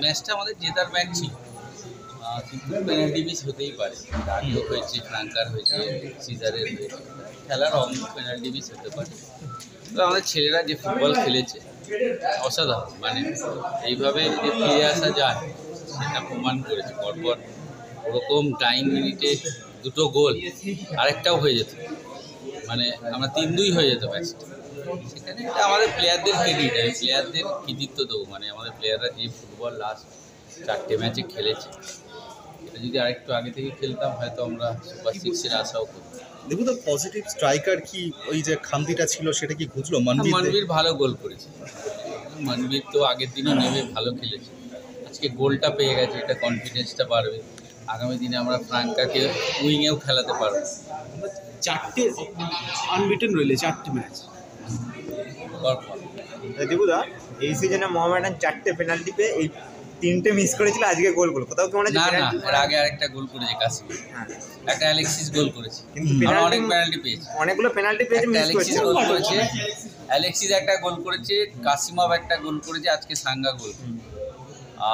ম্যাচটা আমাদের জেতার ম্যাচ ছিল, কিন্তু পেনাল্টি মিস হতেই পারে। আগেও হয়েছে, ফ্রাঙ্কার হয়েছে, সিজারের হয়েছে, খেলার অঙ্গ পেনাল্টি মিস হতে পারে। তো আমাদের ছেলেরা যে ফুটবল খেলেছে অসাধারণ, মানে এইভাবে যে ফিরে আসা যায় সেটা প্রমাণ করেছে। পরপর ওরকম টাইম মিনিটে দুটো গোল, আরেকটাও হয়ে যেত, মানে আমরা 3-2 হয়ে যেত ম্যাচটা। সেখানে এটা আমাদের প্লেয়ারদের ক্রেডিট, আমি প্লেয়ারদের কৃতিত্ব দেবো। মানে আমাদের প্লেয়াররা যে ফুটবল লাস্ট 4টে ম্যাচে খেলেছে, এটা যদি আরেকটু আগে থেকে খেলতাম হয়তো আমরা সুপার সিক্সের আশাও করতাম। দেখুন তো, পজিটিভ স্ট্রাইকার কি ওই যে খামতিটা ছিল সেটা কি ঘুচলো? মনবীর ভালো গোল করেছে, মনবীর তো আগের দিনও নেমে ভালো খেলেছে, আজকে গোলটা পেয়ে গেছে, এটা কনফিডেন্সটা বাড়বে। আগামী দিনে আমরা ফ্রাঙ্কাকে উইংয়েও খেলাতে পারবো। 4টে আনবিটেন রইলে 4টে ম্যাচ। দেবুদা, এই সিজনে মোহামেডান 4টে পেনাল্টি পেয়ে এই 3টে মিস করেছিল, আজকে গোল করলো কোথাও কি মনে না না, এর আগে আরেকটা গোল করেছে কাসিম, একটা অ্যালেক্সিস গোল করেছে, কিন্তু অনেক পেনাল্টি পেয়েছে, অনেকগুলো পেনাল্টি পেয়েছে, মিস অ্যালেক্সিস করেছে। গোল করেছে, অ্যালেক্সিস একটা গোল করেছে, কাসিমভ একটা গোল করেছে, আজকে সাঙ্গা গোল,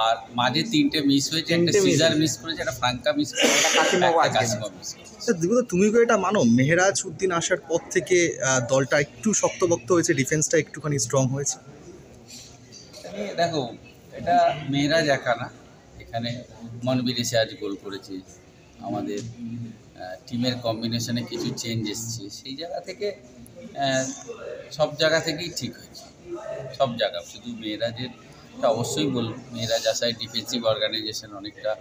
আর মাঝে 3টে মিস হয়েছে, একটা সিজার মিস করেছে, একটা ফ্রাঙ্কা মিস করেছে, একটা কাসিমভ মিস করেছে। স্যার দেবুদা, তুমি কি এটা মানো মেহরাজ উদ্দিন আসার পর থেকে দলটা একটু শক্তপোক্ত হয়েছে, ডিফেন্সটা একটুখানি স্ট্রং হয়েছে? দেখো, এটা মেহরাজ একা না, এখানে মনবীর এসে আজ গোল করেছে, আমাদের টিমের কম্বিনেশনে কিছু চেঞ্জ এসছে, সেই জায়গা থেকে সব জায়গা থেকেই ঠিক হয়েছে, সব জায়গা। শুধু মেহরাজের অবশ্যই বলব, মেহরাজ আসায় ডিফেন্সিভ অর্গানাইজেশন অনেকটা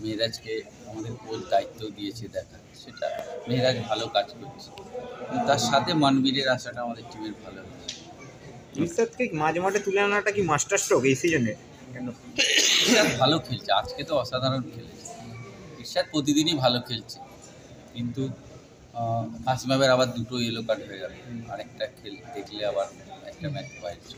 মেহরাজকে আমাদের কোচ দায়িত্ব দিয়েছে দেখা, সেটা মেহরাজ ভালো কাজ করছে, তার সাথে মনবীরের আসাটা আমাদের টিমের ভালো হয়েছে। ইরশাদকে মাঝে মাঠে তুলে আনাটা কি মাস্টার স্ট্রোক এই সিজনে? কেন? ইরশাদ ভালো খেলছে, আজকে তো অসাধারণ খেলেছে। ইরশাদ প্রতিদিনই ভালো খেলছে, কিন্তু কাসিমের আবার 2টো ইয়েলো কার্ড হয়ে গেল, আরেকটা দেখলে আবার একটা ম্যাচ বাইরে।